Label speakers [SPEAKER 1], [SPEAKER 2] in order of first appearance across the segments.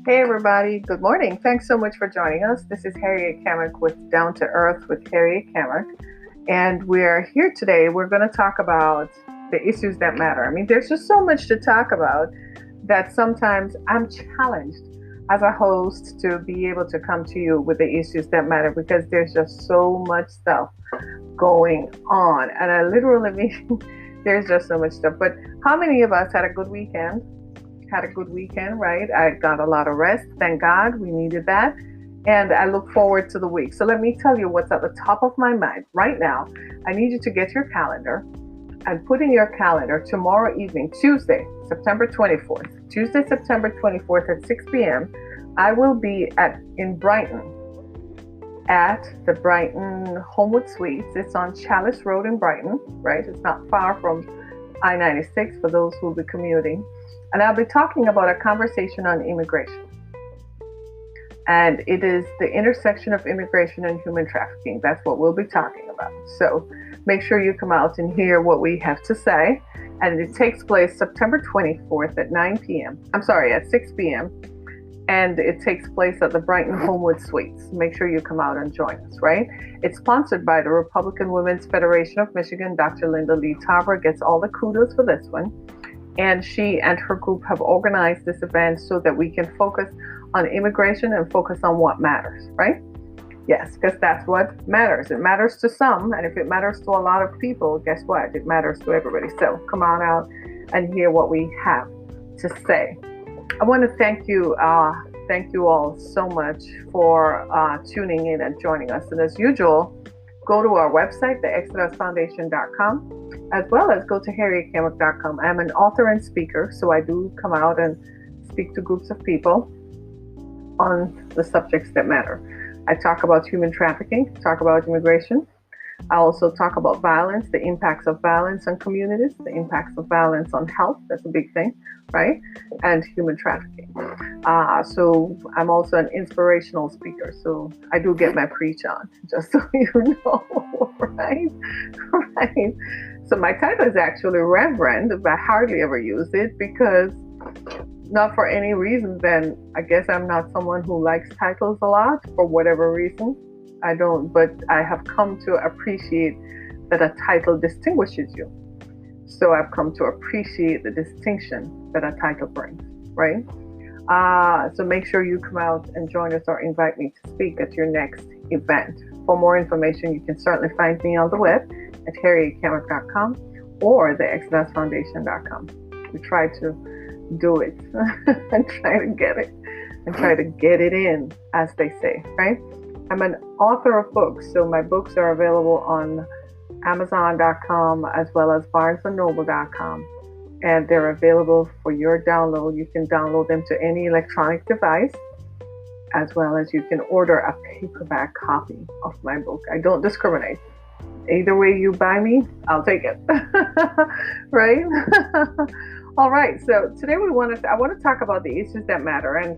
[SPEAKER 1] Hey everybody, good morning. Thanks so much for joining us. This is Harriet Kamek with Down to Earth with Harriet Kamek. And we're here today. We're going to talk about the issues that matter. I mean, there's just so much to talk about that sometimes I'm challenged as a host to be able to come to you with the issues that matter because there's just so much stuff going on. And I literally mean, there's just so much stuff. But how many of us had a good weekend? Had a good weekend, right? I got a lot of rest. Thank God we needed that. And I look forward to the week. So let me tell you what's at the top of my mind right now. I need you to get your calendar and put in your calendar tomorrow evening, Tuesday, September 24th. Tuesday, September 24th at 6 p.m. I will be in Brighton at the Brighton Homewood Suites. It's on Chalice Road in Brighton, right? It's not far from I-96 for those who will be commuting. And I'll be talking about a conversation on immigration. And it is the intersection of immigration and human trafficking. That's what we'll be talking about. So make sure you come out and hear what we have to say. And it takes place September 24th at 9 p.m. I'm sorry, at 6 p.m. And it takes place at the Brighton Homewood Suites. Make sure you come out and join us, right? It's sponsored by the Republican Women's Federation of Michigan. Dr. Linda Lee Tarver gets all the kudos for this one. And she and her group have organized this event so that we can focus on immigration and focus on what matters, right? Yes, because that's what matters. It matters to some, and if it matters to a lot of people, guess what? It matters to everybody. So come on out and hear what we have to say. I want to thank you all so much for tuning in and joining us. And as usual, go to our website, theexodusfoundation.com, as well as go to harrietkamek.com. I'm an author and speaker, so I do come out and speak to groups of people on the subjects that matter. I talk about human trafficking, talk about immigration. I also talk about violence, the impacts of violence on communities, the impacts of violence on health. That's a big thing, right? And human trafficking. So I'm also an inspirational speaker. So I do get my preach on, just so you know, right? Right. So my title is actually Reverend, but I hardly ever use it because not for any reason, then I guess I'm not someone who likes titles a lot for whatever reason. I don't, but I have come to appreciate that a title distinguishes you. So I've come to appreciate the distinction that a title brings, right? So make sure you come out and join us or invite me to speak at your next event. For more information, you can certainly find me on the web at harrietkamek.com or theexodusfoundation.com. We try to do it and try to get it and try to get it in, as they say, right? I'm an author of books, so my books are available on Amazon.com as well as BarnesandNoble.com, and they're available for your download. You can download them to any electronic device, as well as you can order a paperback copy of my book. I don't discriminate. Either way you buy me, I'll take it. Right? All right. So today I want to talk about the issues that matter, and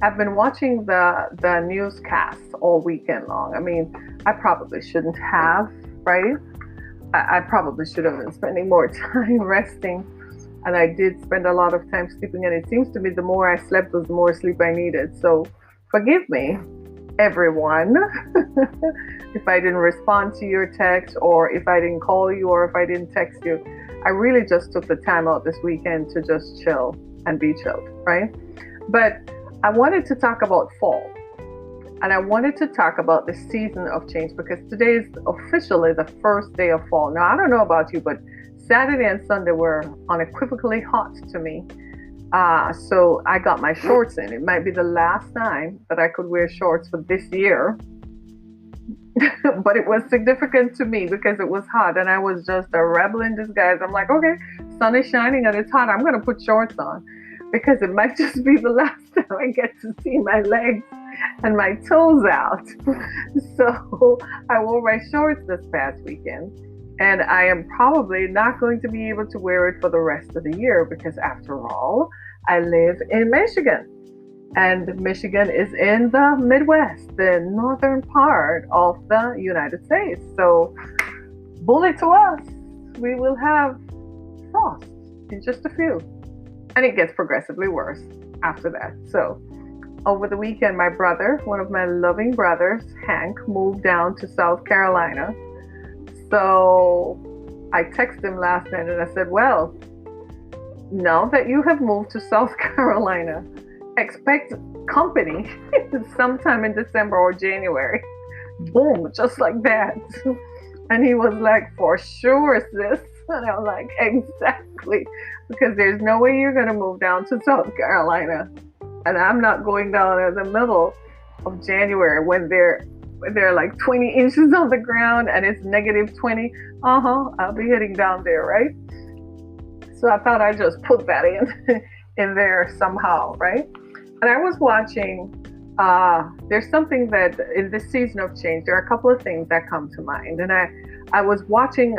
[SPEAKER 1] I've been watching the newscasts all weekend long. I mean, I probably shouldn't have, right? I probably should have been spending more time resting. And I did spend a lot of time sleeping. And it seems to me the more I slept was the more sleep I needed. So forgive me, everyone, if I didn't respond to your text, or if I didn't call you, or if I didn't text you. I really just took the time out this weekend to just chill and be chilled, right? But I wanted to talk about fall, and I wanted to talk about the season of change because today is officially the first day of fall. Now, I don't know about you, but Saturday and Sunday were unequivocally hot to me. So I got my shorts in. It might be the last time that I could wear shorts for this year, but it was significant to me because it was hot and I was just a rebel in disguise. I'm like, okay, sun is shining and it's hot. I'm going to put shorts on, because it might just be the last time I get to see my legs and my toes out. So I wore my shorts this past weekend, and I am probably not going to be able to wear it for the rest of the year because, after all, I live in Michigan. And Michigan is in the Midwest, the northern part of the United States. So bully to us, we will have frost in just a few. And it gets progressively worse. after that. So over the weekend, my brother, one of my loving brothers, Hank, moved down to South Carolina. So I texted him last night and I said, well, now that you have moved to South Carolina, expect company sometime in December or January. Boom, just like that. And he was like, for sure, sis. And I'm like, exactly. Because there's no way you're going to move down to South Carolina. And I'm not going down in the middle of January when they're like 20 inches on the ground and it's negative 20. I'll be heading down there, right? So I thought I'd just put that in there somehow, right? And I was watching, there's something that in this season of change, there are a couple of things that come to mind. And I was watching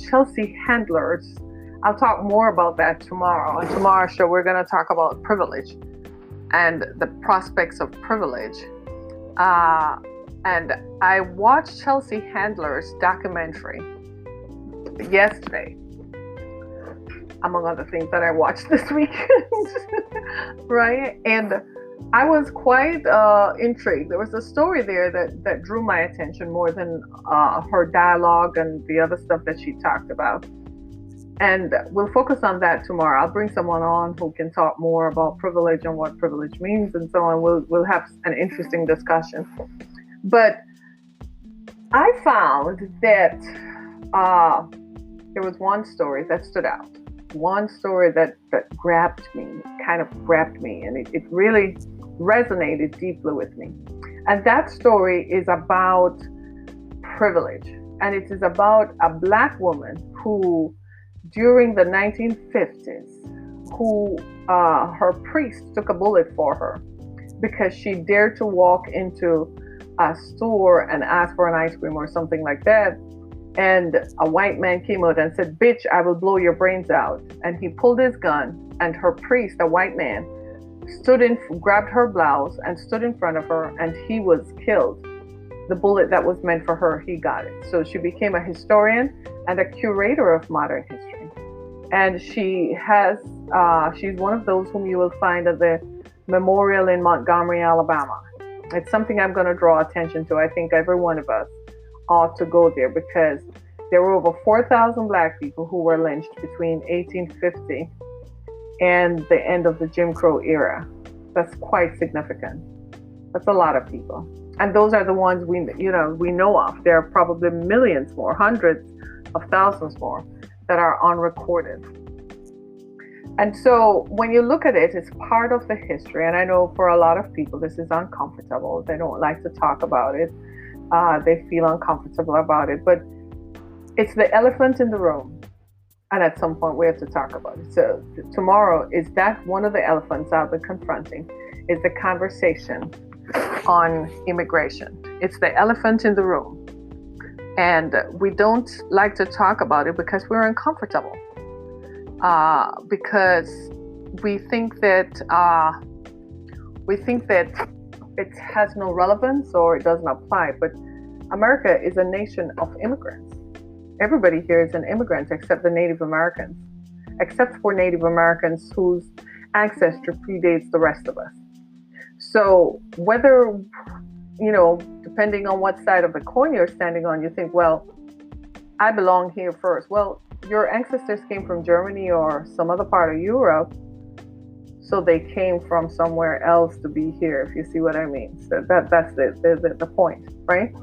[SPEAKER 1] Chelsea Handler's. I'll talk more about that tomorrow. On tomorrow's show, we're going to talk about privilege and the prospects of privilege. And I watched Chelsea Handler's documentary yesterday, among other things that I watched this weekend, right? And I was quite intrigued. There was a story there that drew my attention more than her dialogue and the other stuff that she talked about. And we'll focus on that tomorrow. I'll bring someone on who can talk more about privilege and what privilege means and so on. We'll have an interesting discussion. But I found that there was one story that stood out. One story that grabbed me, and it really resonated deeply with me. And that story is about privilege. And it is about a Black woman who, during the 1950s, her priest took a bullet for her because she dared to walk into a store and ask for an ice cream or something like that. And a white man came out and said, "Bitch, I will blow your brains out." And he pulled his gun, and her priest, a white man, grabbed her blouse and stood in front of her, and he was killed. The bullet that was meant for her, he got it. So she became a historian and a curator of modern history. And she's one of those whom you will find at the memorial in Montgomery, Alabama. It's something I'm going to draw attention to. I think every one of us ought to go there because there were over 4,000 Black people who were lynched between 1850 and the end of the Jim Crow era. That's quite significant. That's a lot of people. And those are the ones we know of. There are probably millions more, hundreds of thousands more that are unrecorded. And so when you look at it, it's part of the history. And I know for a lot of people, this is uncomfortable. They don't like to talk about it. They feel uncomfortable about it. But it's the elephant in the room. And at some point, we have to talk about it. So tomorrow, is that one of the elephants I'll be confronting, is the conversation on immigration. It's the elephant in the room. And we don't like to talk about it because we're uncomfortable. Because we think that it has no relevance or it doesn't apply. But America is a nation of immigrants. Everybody here is an immigrant except the Native Americans, except for Native Americans whose ancestry predates the rest of us. So whether, depending on what side of the coin you're standing on, you think, well, I belong here first. Well, your ancestors came from Germany or some other part of Europe, so they came from somewhere else to be here, if you see what I mean. So that's the point, right?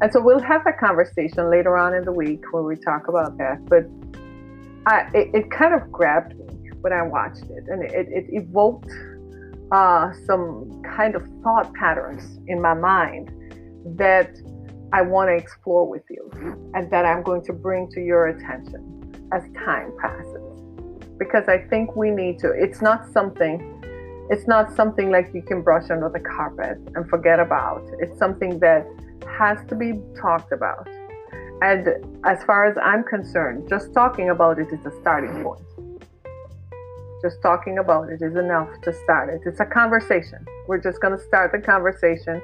[SPEAKER 1] And so we'll have that conversation later on in the week when we talk about that. But it kind of grabbed me when I watched it, and it evoked some kind of thought patterns in my mind that I want to explore with you and that I'm going to bring to your attention as time passes. Because I think we need to, it's not something like you can brush under the carpet and forget about. It's something that has to be talked about. And as far as I'm concerned, just talking about it is a starting point. Just talking about it is enough to start it. It's a conversation. We're just going to start the conversation.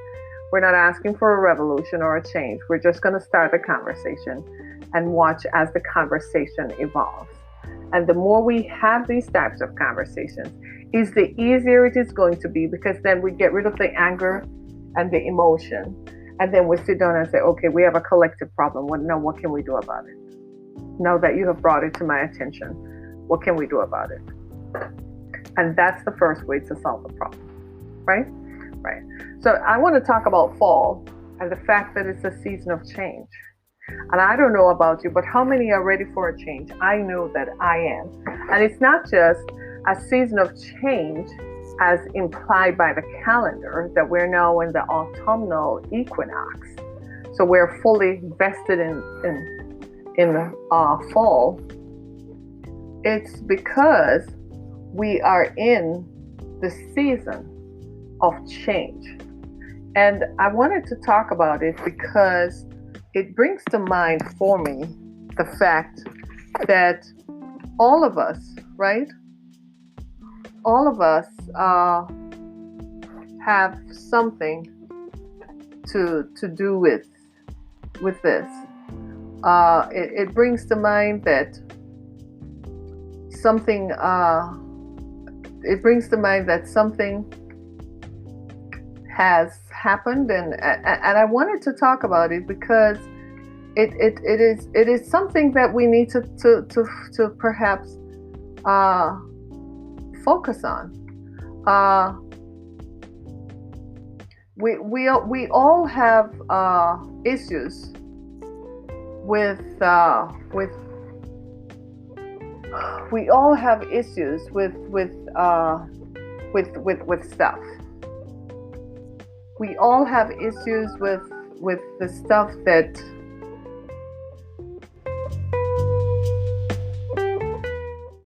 [SPEAKER 1] We're not asking for a revolution or a change. We're just going to start the conversation and watch as the conversation evolves. And the more we have these types of conversations, is the easier it is going to be, because then we get rid of the anger and the emotion. And then we sit down and say, okay, we have a collective problem. Now what can we do about it? Now that you have brought it to my attention, what can we do about it? And that's the first way to solve the problem, right? Right. So I want to talk about fall and the fact that it's a season of change. And I don't know about you, but how many are ready for a change? I know that I am. And it's not just a season of change as implied by the calendar, that we're now in the autumnal equinox. So we're fully vested in the fall. It's because we are in the season of change. And I wanted to talk about it because it brings to mind for me the fact that all of us, right? All of us have something to do with this. It brings to mind that something. It brings to mind that something has happened, and I wanted to talk about it because it is something that we need to perhaps focus on. We all have issues with we all have issues with stuff. We all have issues with the stuff that